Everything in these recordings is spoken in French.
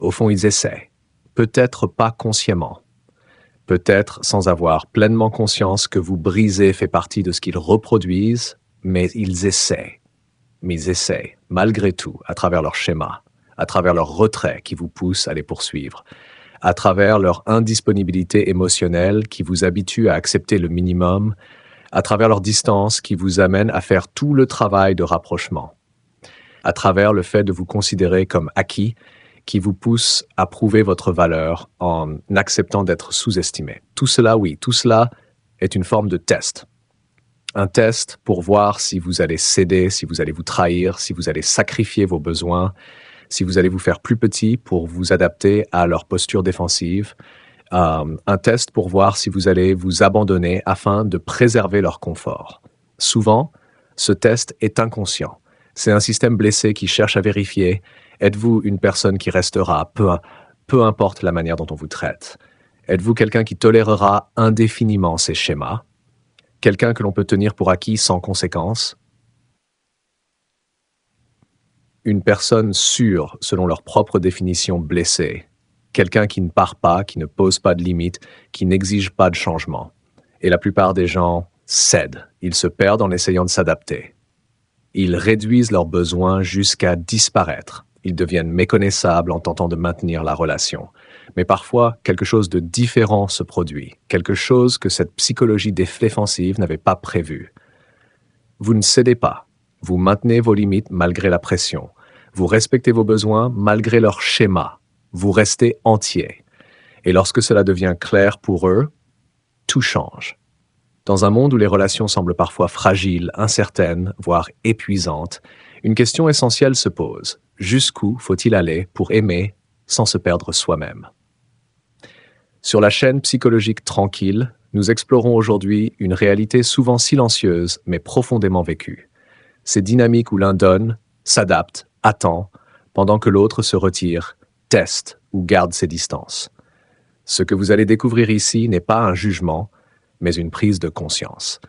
Au fond, ils essaient. Peut-être pas consciemment. Peut-être sans avoir pleinement conscience que vous brisez fait partie de ce qu'ils reproduisent, mais ils essaient. Mais ils essaient, malgré tout, à travers leur schéma, à travers leur retrait qui vous pousse à les poursuivre, à travers leur indisponibilité émotionnelle qui vous habitue à accepter le minimum, à travers leur distance qui vous amène à faire tout le travail de rapprochement, à travers le fait de vous considérer comme acquis qui vous pousse à prouver votre valeur en acceptant d'être sous-estimé. Tout cela, oui, tout cela est une forme de test. Un test pour voir si vous allez céder, si vous allez vous trahir, si vous allez sacrifier vos besoins, si vous allez vous faire plus petit pour vous adapter à leur posture défensive. Un test pour voir si vous allez vous abandonner afin de préserver leur confort. Souvent, ce test est inconscient. C'est un système blessé qui cherche à vérifier: êtes-vous une personne qui restera, peu importe la manière dont on vous traite? Êtes-vous quelqu'un qui tolérera indéfiniment ces schémas? Quelqu'un que l'on peut tenir pour acquis sans conséquence? Une personne sûre selon leur propre définition blessée. Quelqu'un qui ne part pas, qui ne pose pas de limites, qui n'exige pas de changement. Et la plupart des gens cèdent, ils se perdent en essayant de s'adapter. Ils réduisent leurs besoins jusqu'à disparaître. Ils deviennent méconnaissables en tentant de maintenir la relation. Mais parfois, quelque chose de différent se produit, quelque chose que cette psychologie défensive n'avait pas prévu. Vous ne cédez pas, vous maintenez vos limites malgré la pression, vous respectez vos besoins malgré leur schéma, vous restez entier. Et lorsque cela devient clair pour eux, tout change. Dans un monde où les relations semblent parfois fragiles, incertaines, voire épuisantes, une question essentielle se pose. Jusqu'où faut-il aller pour aimer sans se perdre soi-même? Sur la chaîne Psychologique Tranquille, nous explorons aujourd'hui une réalité souvent silencieuse mais profondément vécue. Ces dynamiques où l'un donne, s'adapte, attend, pendant que l'autre se retire, teste ou garde ses distances. Ce que vous allez découvrir ici n'est pas un jugement, mais une prise de conscience.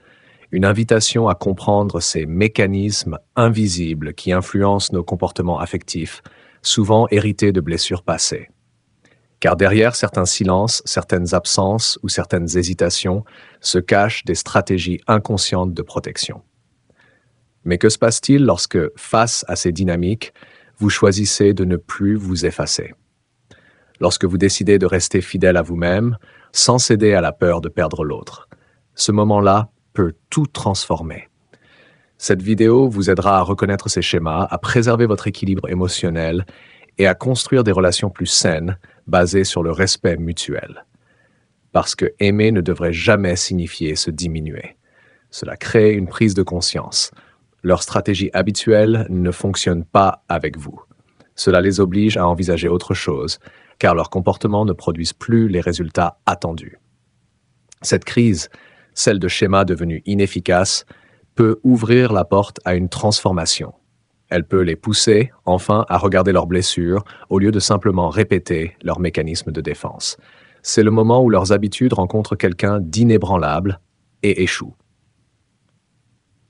Une invitation à comprendre ces mécanismes invisibles qui influencent nos comportements affectifs, souvent hérités de blessures passées. Car derrière certains silences, certaines absences ou certaines hésitations se cachent des stratégies inconscientes de protection. Mais que se passe-t-il lorsque, face à ces dynamiques, vous choisissez de ne plus vous effacer? Lorsque vous décidez de rester fidèle à vous-même, sans céder à la peur de perdre l'autre. Ce moment-là peut tout transformer. Cette vidéo vous aidera à reconnaître ces schémas, à préserver votre équilibre émotionnel et à construire des relations plus saines, basées sur le respect mutuel. Parce que aimer ne devrait jamais signifier se diminuer. Cela crée une prise de conscience. Leur stratégie habituelle ne fonctionne pas avec vous. Cela les oblige à envisager autre chose, car leurs comportements ne produisent plus les résultats attendus. Cette crise, celle de schémas devenus inefficaces, peut ouvrir la porte à une transformation. Elle peut les pousser, enfin, à regarder leurs blessures au lieu de simplement répéter leurs mécanismes de défense. C'est le moment où leurs habitudes rencontrent quelqu'un d'inébranlable et échouent.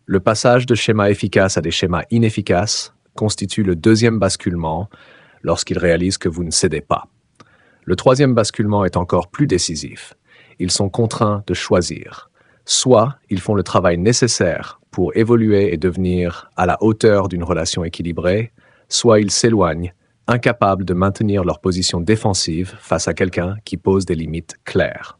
Le passage de schémas efficaces à des schémas inefficaces constitue le deuxième basculement lorsqu'ils réalisent que vous ne cédez pas. Le troisième basculement est encore plus décisif. Ils sont contraints de choisir. Soit ils font le travail nécessaire pour évoluer et devenir à la hauteur d'une relation équilibrée, soit ils s'éloignent, incapables de maintenir leur position défensive face à quelqu'un qui pose des limites claires.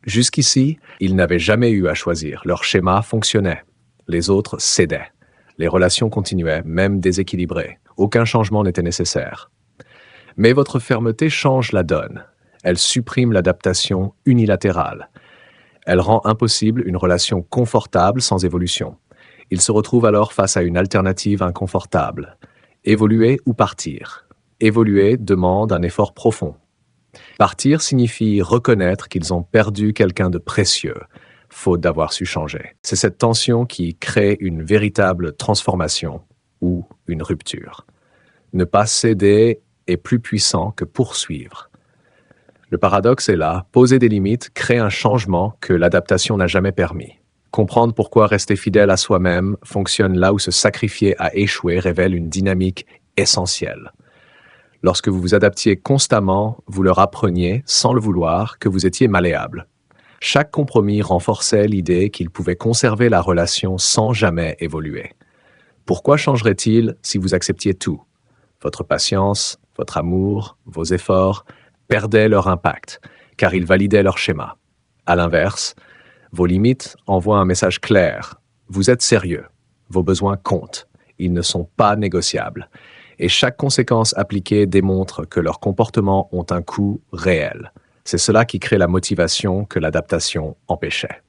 Jusqu'ici, ils n'avaient jamais eu à choisir. Leur schéma fonctionnait. Les autres cédaient. Les relations continuaient, même déséquilibrées. Aucun changement n'était nécessaire. Mais votre fermeté change la donne. Elle supprime l'adaptation unilatérale. Elle rend impossible une relation confortable sans évolution. Ils se retrouvent alors face à une alternative inconfortable. Évoluer ou partir. Évoluer demande un effort profond. Partir signifie reconnaître qu'ils ont perdu quelqu'un de précieux, faute d'avoir su changer. C'est cette tension qui crée une véritable transformation ou une rupture. Ne pas céder est plus puissant que poursuivre. Le paradoxe est là, poser des limites crée un changement que l'adaptation n'a jamais permis. Comprendre pourquoi rester fidèle à soi-même fonctionne là où se sacrifier à échouer révèle une dynamique essentielle. Lorsque vous vous adaptiez constamment, vous leur appreniez, sans le vouloir, que vous étiez malléable. Chaque compromis renforçait l'idée qu'ils pouvaient conserver la relation sans jamais évoluer. Pourquoi changerait-il si vous acceptiez tout? Votre patience, votre amour, vos efforts perdaient leur impact, car ils validaient leur schéma. À l'inverse, vos limites envoient un message clair. Vous êtes sérieux. Vos besoins comptent. Ils ne sont pas négociables. Et chaque conséquence appliquée démontre que leurs comportements ont un coût réel. C'est cela qui crée la motivation que l'adaptation empêchait.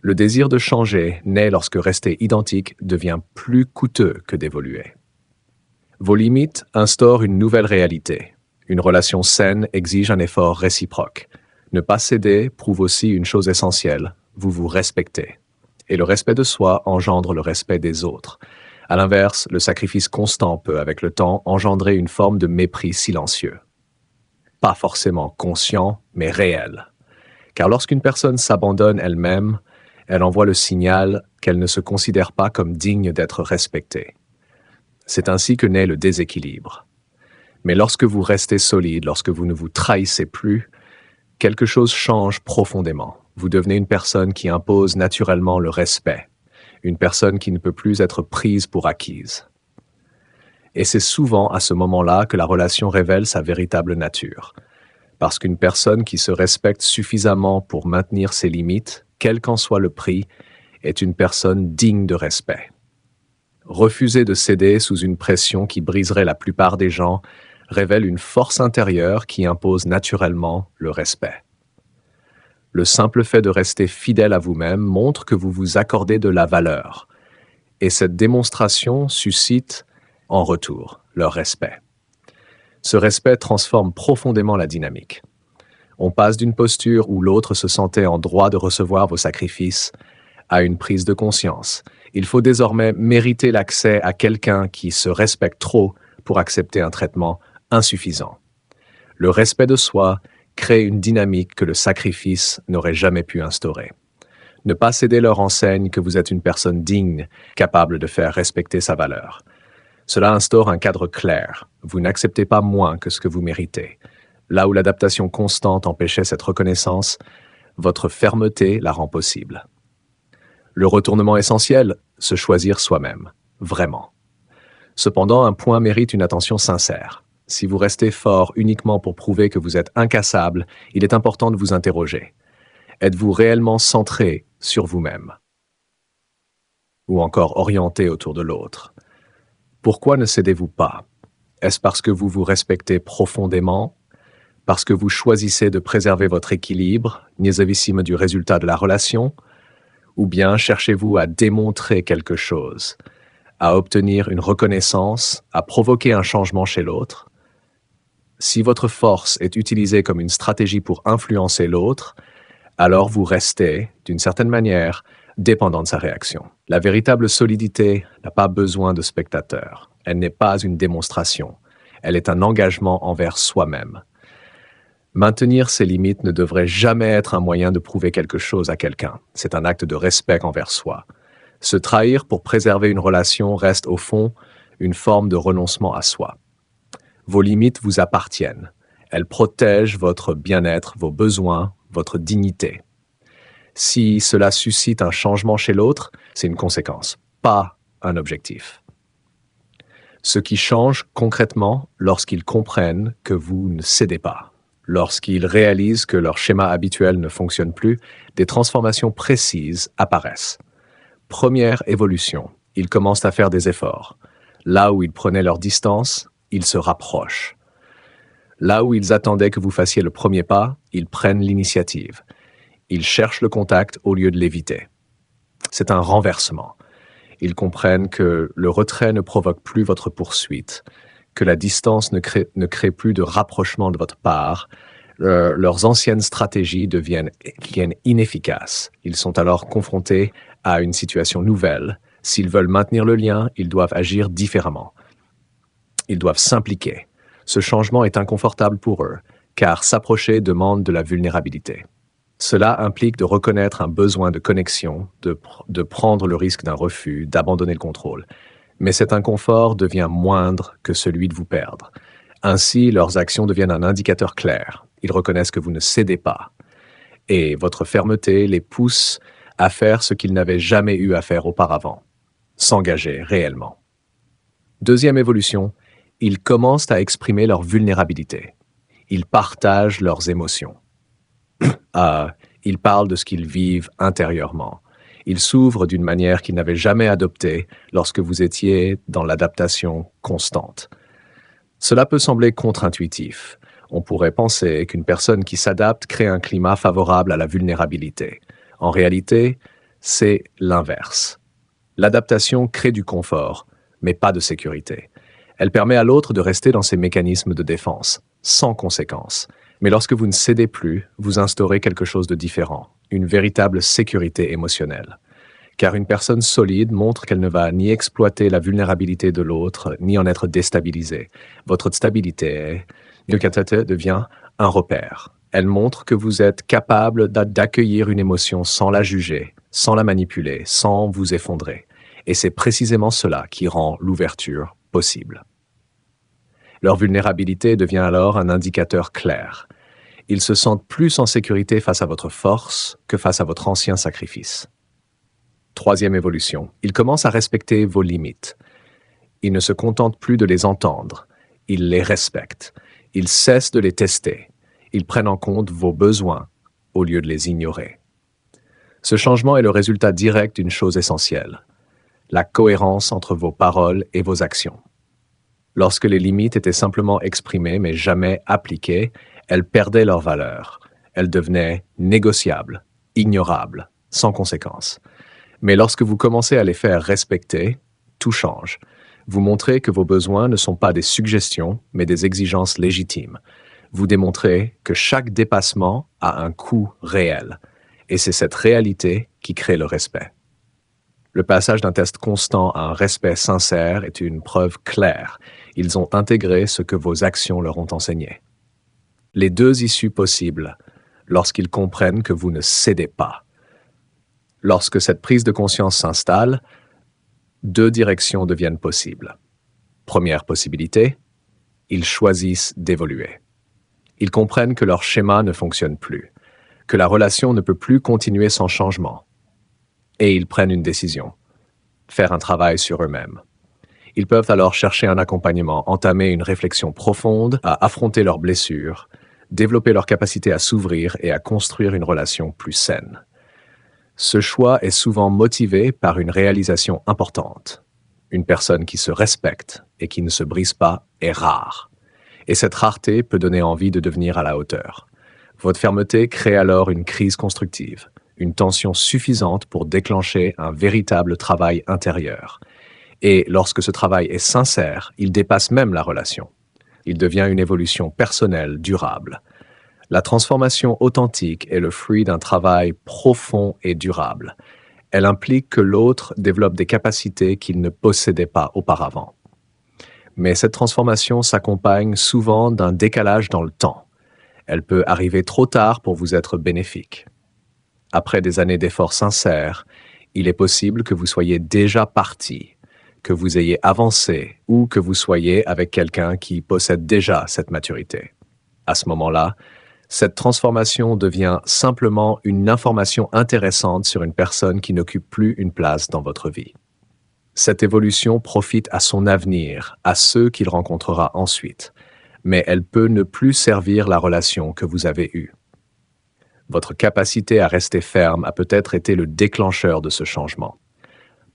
Le désir de changer naît lorsque rester identique devient plus coûteux que d'évoluer. Vos limites instaurent une nouvelle réalité. Une relation saine exige un effort réciproque. Ne pas céder prouve aussi une chose essentielle, vous vous respectez. Et le respect de soi engendre le respect des autres. À l'inverse, le sacrifice constant peut, avec le temps, engendrer une forme de mépris silencieux. Pas forcément conscient, mais réel. Car lorsqu'une personne s'abandonne elle-même, elle envoie le signal qu'elle ne se considère pas comme digne d'être respectée. C'est ainsi que naît le déséquilibre. Mais lorsque vous restez solide, lorsque vous ne vous trahissez plus, quelque chose change profondément. Vous devenez une personne qui impose naturellement le respect, une personne qui ne peut plus être prise pour acquise. Et c'est souvent à ce moment-là que la relation révèle sa véritable nature. Parce qu'une personne qui se respecte suffisamment pour maintenir ses limites, quel qu'en soit le prix, est une personne digne de respect. Refuser de céder sous une pression qui briserait la plupart des gens révèle une force intérieure qui impose naturellement le respect. Le simple fait de rester fidèle à vous-même montre que vous vous accordez de la valeur, et cette démonstration suscite, en retour, leur respect. Ce respect transforme profondément la dynamique. On passe d'une posture où l'autre se sentait en droit de recevoir vos sacrifices à une prise de conscience. Il faut désormais mériter l'accès à quelqu'un qui se respecte trop pour accepter un traitement insuffisant. Le respect de soi crée une dynamique que le sacrifice n'aurait jamais pu instaurer. Ne pas céder leur enseigne que vous êtes une personne digne, capable de faire respecter sa valeur. Cela instaure un cadre clair. Vous n'acceptez pas moins que ce que vous méritez. Là où l'adaptation constante empêchait cette reconnaissance, votre fermeté la rend possible. Le retournement essentiel, se choisir soi-même, vraiment. Cependant, un point mérite une attention sincère. Si vous restez fort uniquement pour prouver que vous êtes incassable, il est important de vous interroger. Êtes-vous réellement centré sur vous-même? Ou encore orienté autour de l'autre? Pourquoi ne cédez-vous pas? Est-ce parce que vous vous respectez profondément? Parce que vous choisissez de préserver votre équilibre, niézavissime du résultat de la relation? Ou bien cherchez-vous à démontrer quelque chose, à obtenir une reconnaissance, à provoquer un changement chez l'autre? Si votre force est utilisée comme une stratégie pour influencer l'autre, alors vous restez, d'une certaine manière, dépendant de sa réaction. La véritable solidité n'a pas besoin de spectateurs. Elle n'est pas une démonstration. Elle est un engagement envers soi-même. Maintenir ses limites ne devrait jamais être un moyen de prouver quelque chose à quelqu'un. C'est un acte de respect envers soi. Se trahir pour préserver une relation reste au fond une forme de renoncement à soi. Vos limites vous appartiennent. Elles protègent votre bien-être, vos besoins, votre dignité. Si cela suscite un changement chez l'autre, c'est une conséquence, pas un objectif. Ce qui change concrètement lorsqu'ils comprennent que vous ne cédez pas. Lorsqu'ils réalisent que leur schéma habituel ne fonctionne plus, des transformations précises apparaissent. Première évolution, ils commencent à faire des efforts. Là où ils prenaient leur distance, ils se rapprochent. Là où ils attendaient que vous fassiez le premier pas, ils prennent l'initiative. Ils cherchent le contact au lieu de l'éviter. C'est un renversement. Ils comprennent que le retrait ne provoque plus votre poursuite, que la distance ne crée plus de rapprochement de votre part. Leurs anciennes stratégies deviennent inefficaces. Ils sont alors confrontés à une situation nouvelle. S'ils veulent maintenir le lien, ils doivent agir différemment. Ils doivent s'impliquer. Ce changement est inconfortable pour eux, car s'approcher demande de la vulnérabilité. Cela implique de reconnaître un besoin de connexion, de prendre le risque d'un refus, d'abandonner le contrôle. Mais cet inconfort devient moindre que celui de vous perdre. Ainsi, leurs actions deviennent un indicateur clair. Ils reconnaissent que vous ne cédez pas. Et votre fermeté les pousse à faire ce qu'ils n'avaient jamais eu à faire auparavant, s'engager réellement. Deuxième évolution, ils commencent à exprimer leur vulnérabilité. Ils partagent leurs émotions. Ils parlent de ce qu'ils vivent intérieurement. Ils s'ouvrent d'une manière qu'ils n'avaient jamais adoptée lorsque vous étiez dans l'adaptation constante. Cela peut sembler contre-intuitif. On pourrait penser qu'une personne qui s'adapte crée un climat favorable à la vulnérabilité. En réalité, c'est l'inverse. L'adaptation crée du confort, mais pas de sécurité. Elle permet à l'autre de rester dans ses mécanismes de défense, sans conséquence. Mais lorsque vous ne cédez plus, vous instaurez quelque chose de différent, une véritable sécurité émotionnelle. Car une personne solide montre qu'elle ne va ni exploiter la vulnérabilité de l'autre, ni en être déstabilisée. Votre stabilité devient un repère. Elle montre que vous êtes capable d'accueillir une émotion sans la juger, sans la manipuler, sans vous effondrer. Et c'est précisément cela qui rend l'ouverture possible. Leur vulnérabilité devient alors un indicateur clair. Ils se sentent plus en sécurité face à votre force que face à votre ancien sacrifice. Troisième évolution, ils commencent à respecter vos limites. Ils ne se contentent plus de les entendre, ils les respectent. Ils cessent de les tester. Ils prennent en compte vos besoins au lieu de les ignorer. Ce changement est le résultat direct d'une chose essentielle, la cohérence entre vos paroles et vos actions. Lorsque les limites étaient simplement exprimées mais jamais appliquées, elles perdaient leur valeur. Elles devenaient négociables, ignorables, sans conséquence. Mais lorsque vous commencez à les faire respecter, tout change. Vous montrez que vos besoins ne sont pas des suggestions, mais des exigences légitimes. Vous démontrez que chaque dépassement a un coût réel. Et c'est cette réalité qui crée le respect. Le passage d'un test constant à un respect sincère est une preuve claire. Ils ont intégré ce que vos actions leur ont enseigné. Les deux issues possibles, lorsqu'ils comprennent que vous ne cédez pas. Lorsque cette prise de conscience s'installe, deux directions deviennent possibles. Première possibilité, ils choisissent d'évoluer. Ils comprennent que leur schéma ne fonctionne plus, que la relation ne peut plus continuer sans changement. Et ils prennent une décision, faire un travail sur eux-mêmes. Ils peuvent alors chercher un accompagnement, entamer une réflexion profonde, à affronter leurs blessures, développer leur capacité à s'ouvrir et à construire une relation plus saine. Ce choix est souvent motivé par une réalisation importante. Une personne qui se respecte et qui ne se brise pas est rare. Et cette rareté peut donner envie de devenir à la hauteur. Votre fermeté crée alors une crise constructive, une tension suffisante pour déclencher un véritable travail intérieur. Et lorsque ce travail est sincère, il dépasse même la relation. Il devient une évolution personnelle durable. La transformation authentique est le fruit d'un travail profond et durable. Elle implique que l'autre développe des capacités qu'il ne possédait pas auparavant. Mais cette transformation s'accompagne souvent d'un décalage dans le temps. Elle peut arriver trop tard pour vous être bénéfique. Après des années d'efforts sincères, il est possible que vous soyez déjà parti, que vous ayez avancé ou que vous soyez avec quelqu'un qui possède déjà cette maturité. À ce moment-là, cette transformation devient simplement une information intéressante sur une personne qui n'occupe plus une place dans votre vie. Cette évolution profite à son avenir, à ceux qu'il rencontrera ensuite, mais elle peut ne plus servir la relation que vous avez eue. Votre capacité à rester ferme a peut-être été le déclencheur de ce changement.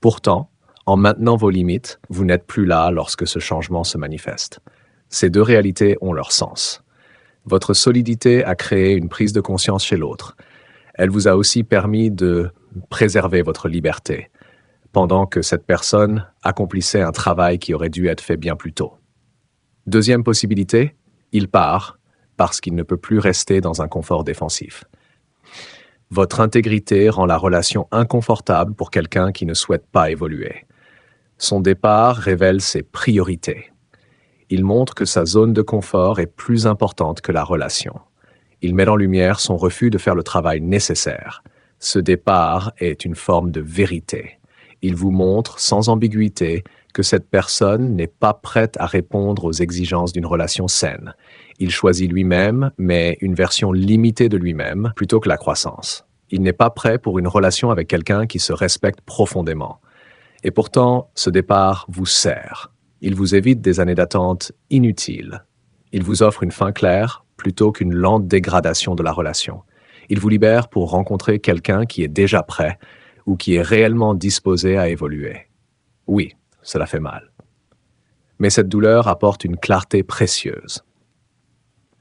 Pourtant, en maintenant vos limites, vous n'êtes plus là lorsque ce changement se manifeste. Ces deux réalités ont leur sens. Votre solidité a créé une prise de conscience chez l'autre. Elle vous a aussi permis de préserver votre liberté, pendant que cette personne accomplissait un travail qui aurait dû être fait bien plus tôt. Deuxième possibilité, il part parce qu'il ne peut plus rester dans un confort défensif. Votre intégrité rend la relation inconfortable pour quelqu'un qui ne souhaite pas évoluer. Son départ révèle ses priorités. Il montre que sa zone de confort est plus importante que la relation. Il met en lumière son refus de faire le travail nécessaire. Ce départ est une forme de vérité. Il vous montre, sans ambiguïté, que cette personne n'est pas prête à répondre aux exigences d'une relation saine. Il choisit lui-même, mais une version limitée de lui-même, plutôt que la croissance. Il n'est pas prêt pour une relation avec quelqu'un qui se respecte profondément. Et pourtant, ce départ vous sert. Il vous évite des années d'attente inutiles. Il vous offre une fin claire plutôt qu'une lente dégradation de la relation. Il vous libère pour rencontrer quelqu'un qui est déjà prêt ou qui est réellement disposé à évoluer. Oui, cela fait mal. Mais cette douleur apporte une clarté précieuse.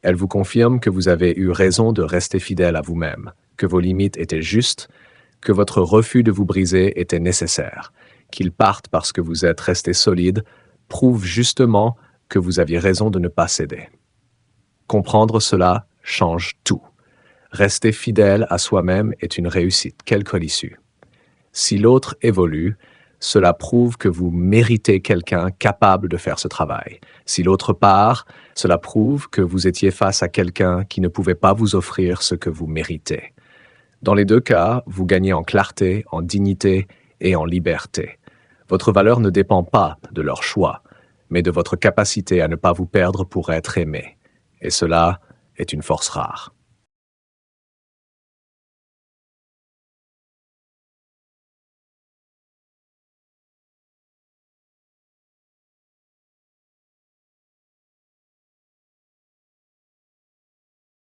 Elle vous confirme que vous avez eu raison de rester fidèle à vous-même, que vos limites étaient justes, que votre refus de vous briser était nécessaire, qu'ils partent parce que vous êtes resté solide, prouve justement que vous aviez raison de ne pas céder. Comprendre cela change tout. Rester fidèle à soi-même est une réussite, quelle que soit l'issue. Si l'autre évolue, cela prouve que vous méritez quelqu'un capable de faire ce travail. Si l'autre part, cela prouve que vous étiez face à quelqu'un qui ne pouvait pas vous offrir ce que vous méritez. Dans les deux cas, vous gagnez en clarté, en dignité et en liberté. Votre valeur ne dépend pas de leur choix, mais de votre capacité à ne pas vous perdre pour être aimé. Et cela est une force rare.